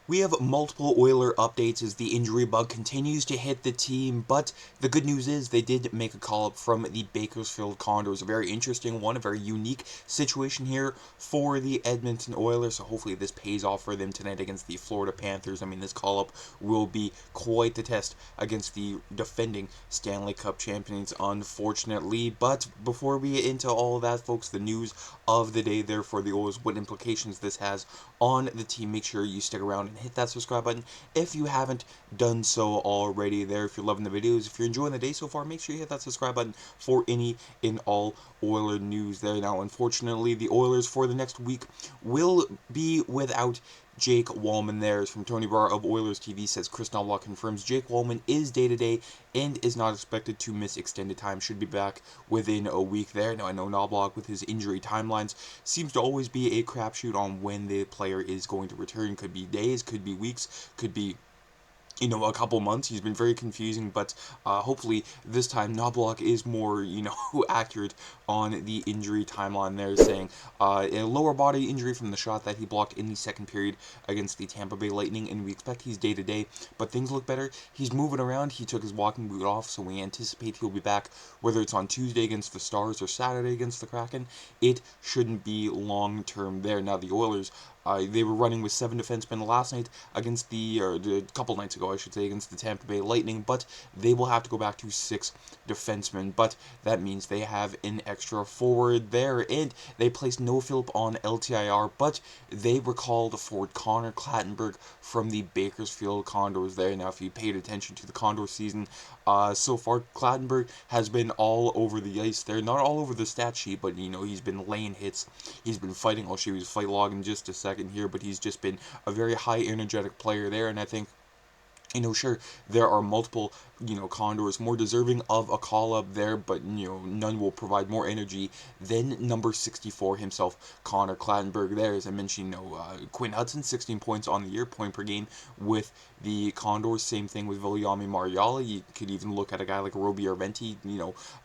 We have multiple Oiler updates as the injury bug continues to hit the team, but the good news is they did make a call-up from the Bakersfield Condors. A very interesting one, a very unique situation here for the Edmonton Oilers, so hopefully this pays off for them tonight against the Florida Panthers. I mean, this call-up will be quite the test against the defending Stanley Cup champions, unfortunately. But before we get into all of that, folks, the news of the day there for the Oilers, what implications this has on the team, make sure you stick around and hit that subscribe button if you haven't done so already there. If you're loving the videos, if you're enjoying the day so far, make sure you hit that subscribe button for any and all Oiler news there. Now, unfortunately, the Oilers for the next week will be without Jake Walman there. From Tony Barr of Oilers TV says Kris Knoblauch confirms Jake Walman is day-to-day and is not expected to miss extended time. Should be back within a week there. Now, I know Knoblauch with his injury timelines seems to always be a crapshoot on when the player is going to return. Could be days, could be weeks, could be a couple months. He's been very confusing, but hopefully this time Knoblauch is more, accurate on the injury timeline there, saying a lower body injury from the shot that he blocked in the second period against the Tampa Bay Lightning, and we expect he's day-to-day, but things look better. He's moving around. He took his walking boot off, so we anticipate he'll be back, whether it's on Tuesday against the Stars or Saturday against the Kraken. It shouldn't be long-term there. Now, the Oilers, they were running with 7 defensemen last night against a couple nights ago, I should say, against the Tampa Bay Lightning, but they will have to go back to 6 defensemen, but that means they have an extra forward there, and they placed no Philp on LTIR, but they recalled forward Connor Clattenburg from the Bakersfield Condors there. Now, if you paid attention to the Condor season so far, Clattenburg has been all over the ice there, not all over the stat sheet, but, he's been laying hits, he's been fighting. I'll show you his fight log in just a second here, but he's just been a very high energetic player there, and I think sure, there are multiple, Condors more deserving of a call-up there, but, none will provide more energy than number 64 himself, Connor Clattenburg there. As I mentioned, Quinn Hudson, 16 points on the year, point per game with the Condors. Same thing with Viliami Mariala. You could even look at a guy like Roby Arventi.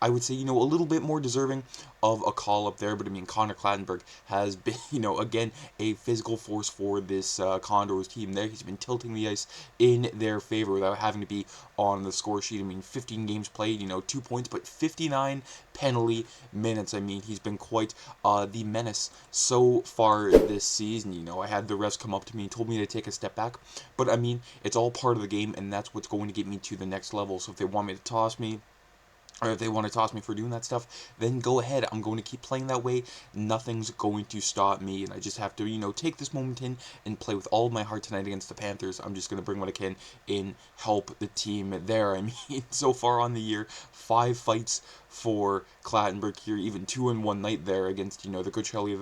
I would say, a little bit more deserving of a call-up there, but, I mean, Connor Clattenburg has been, again, a physical force for this Condors team there. He's been tilting the ice in their favor without having to be on the score sheet. I mean, 15 games played, 2 points, but 59 penalty minutes. I mean, he's been quite the menace so far this season. I had the refs come up to me and told me to take a step back, but I mean, it's all part of the game, and that's what's going to get me to the next level. So if they want me to toss me, or if they want to toss me for doing that stuff, then go ahead. I'm going to keep playing that way. Nothing's going to stop me, and I just have to, take this moment in and play with all of my heart tonight against the Panthers. I'm just going to bring what I can and help the team there. I mean, so far on the year, 5 fights for Clattenburg here, even 2 in one night there against, the Coachella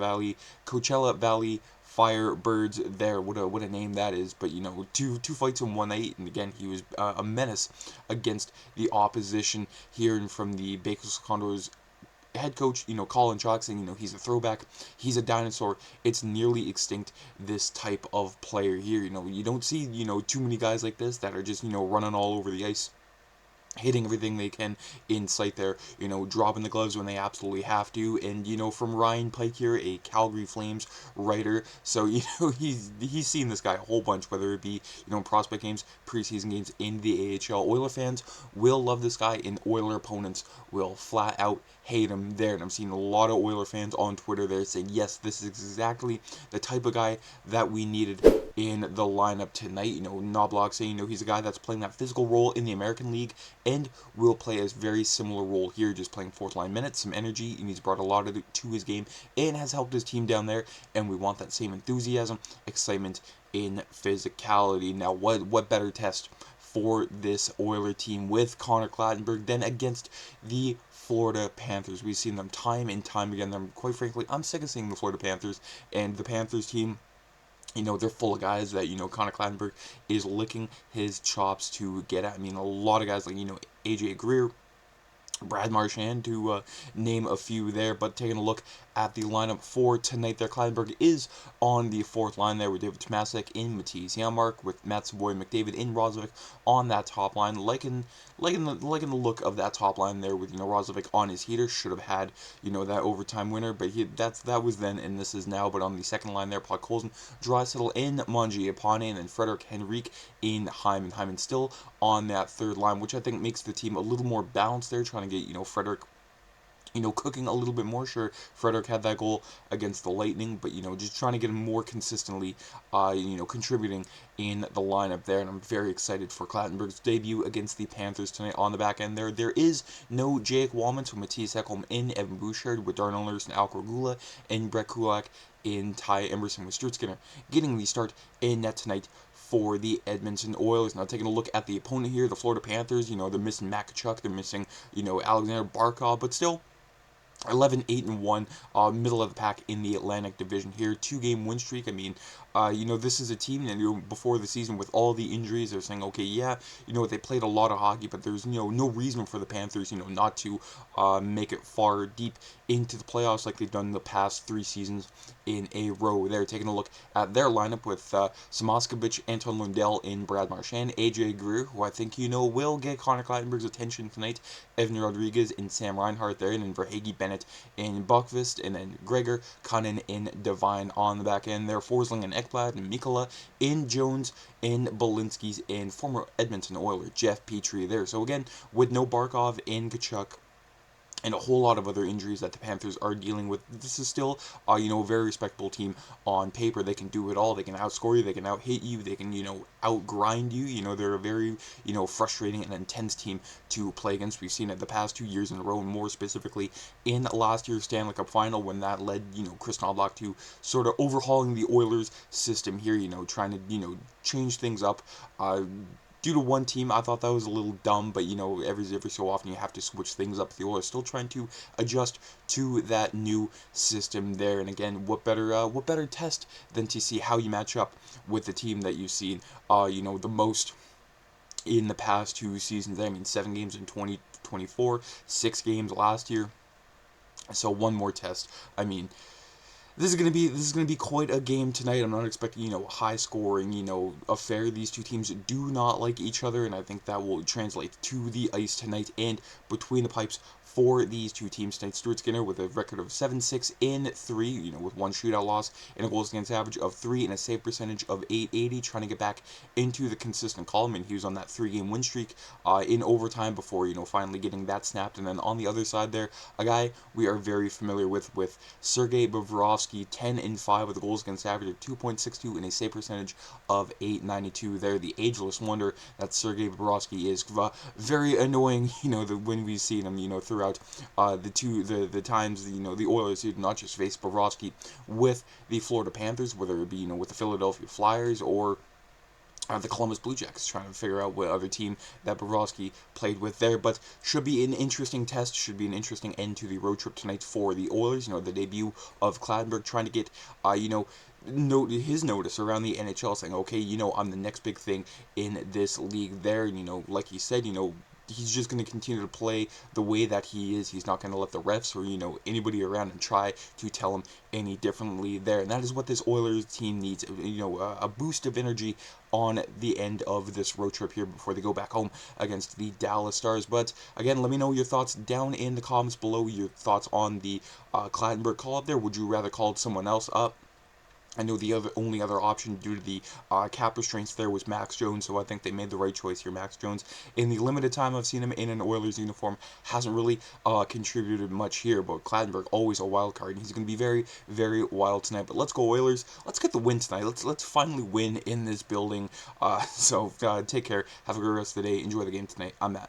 Valley Firebirds there. What a name that is. But two fights in one night, and again, he was a menace against the opposition here. And from the Bakersfield Condors head coach, Colin Chalk, saying, he's a throwback, he's a dinosaur. It's nearly extinct, this type of player here. You don't see, too many guys like this that are just, running all over the ice, hitting everything they can in sight there, dropping the gloves when they absolutely have to. And, from Ryan Pike here, a Calgary Flames writer, so, he's seen this guy a whole bunch, whether it be, prospect games, preseason games in the AHL. Oiler fans will love this guy, and Oiler opponents will flat out hate him there. And I'm seeing a lot of Oiler fans on Twitter there saying, yes, this is exactly the type of guy that we needed in the lineup tonight. Knoblauch saying, he's a guy that's playing that physical role in the American League and will play a very similar role here, just playing 4th line minutes, some energy, and he's brought a lot of it to his game and has helped his team down there, and we want that same enthusiasm, excitement, in physicality. Now, what better test for this Oiler team with Connor Clattenburg than against the Florida Panthers? We've seen them time and time again. Quite frankly, I'm sick of seeing the Florida Panthers, and the Panthers team, they're full of guys that, Connor Clattenburg is licking his chops to get at. I mean, a lot of guys like, AJ Greer, Brad Marchand, to name a few there. But taking a look at the lineup for tonight there, Clattenburg is on the fourth line there with David Tomasek in Matisse Janmark, with Matt Savoy McDavid in Roslovic on that top line. Liking the look of that top line there with, Roslovic on his heater. Should have had, that overtime winner, but that was then and this is now. But on the second line there, Podkolzin, Draisaitl in Mangiapane, and then Frederick Henrique in Hyman. Hyman still on that third line, which I think makes the team a little more balanced there, trying to get, Frederick, cooking a little bit more. Sure, Frederick had that goal against the Lightning, but, just trying to get him more consistently, contributing in the lineup there. And I'm very excited for Clattenburg's debut against the Panthers tonight on the back end there. There is no Jake Walman, so Matthias Ekholm in Evan Bouchard with Darnell Nurse and Al Regula and Brett Kulak in Ty Emerson with Stuart Skinner getting the start in net tonight for the Edmonton Oilers. Now taking a look at the opponent here, the Florida Panthers, they're missing Makachuk, they're missing, Alexander Barkov, but still 11-8-1, middle of the pack in the Atlantic Division here. 2-game win streak. I mean, this is a team that, before the season with all the injuries, they're saying, okay, yeah, they played a lot of hockey, but there's, no reason for the Panthers, not to make it far deep into the playoffs like they've done the past 3 seasons in a row. They're taking a look at their lineup with Samoskevich, Anton Lundell in Brad Marchand, AJ Greer, who I think, will get Connor Clattenburg's attention tonight, Evan Rodriguez and Sam Reinhart there, and then Verhage Bennett in Buckvist, and then Gregor Cunnin in Devine on the back end there, Forsling and Ekblad and Mikkola in Jones in Balinskis and former Edmonton Oiler Jeff Petrie there. So again, with no Barkov and Kachuk and a whole lot of other injuries that the Panthers are dealing with, this is still, a very respectable team on paper. They can do it all. They can outscore you. They can out-hit you. They can, outgrind you. They're a very, frustrating and intense team to play against. We've seen it the past 2 years in a row, and more specifically in last year's Stanley Cup final when that led, Kris Knoblauch to sort of overhauling the Oilers system here, trying to, change things up. Due to one team, I thought that was a little dumb, but every so often you have to switch things up. The Oilers still trying to adjust to that new system there. And again, what better test than to see how you match up with the team that you've seen, the most in the past 2 seasons. I mean, 7 games in 2024, 6 games last year. So one more test. I mean, this is gonna be quite a game tonight. I'm not expecting, high scoring, affair. These two teams do not like each other, and I think that will translate to the ice tonight. And between the pipes for these two teams tonight, Stuart Skinner with a record of 7-6-3, with 1 shootout loss and a goals against average of 3 and a save percentage of .880, trying to get back into the consistent column. And he was on that 3-game win streak in overtime before, finally getting that snapped. And then on the other side there, a guy we are very familiar with Sergei Bobrovsky, 10-5 with a goals against average of 2.62 and a save percentage of .892 there. The ageless wonder that Sergei Bobrovsky is. Very annoying, when we've seen him, throughout the times, the Oilers did not just face Bobrovsky with the Florida Panthers, whether it be, with the Philadelphia Flyers or the Columbus Blue Jackets, trying to figure out what other team that Bobrovsky played with there. But should be an interesting test, should be an interesting end to the road trip tonight for the Oilers. The debut of Clattenburg, trying to get, his notice around the NHL, saying, okay, I'm the next big thing in this league there. Like he said, he's just going to continue to play the way that he is. He's not going to let the refs or, anybody around him try to tell him any differently there. And that is what this Oilers team needs, a boost of energy on the end of this road trip here before they go back home against the Dallas Stars. But again, let me know your thoughts down in the comments below, your thoughts on the Clattenburg call-up there. Would you rather call someone else up? I know the only other option due to the cap restraints there was Max Jones, so I think they made the right choice here. Max Jones, in the limited time I've seen him in an Oilers uniform, hasn't really contributed much here, but Clattenburg, always a wild card, and he's going to be very, very wild tonight. But let's go Oilers. Let's get the win tonight. Let's finally win in this building. So take care. Have a great rest of the day. Enjoy the game tonight. I'm Matt.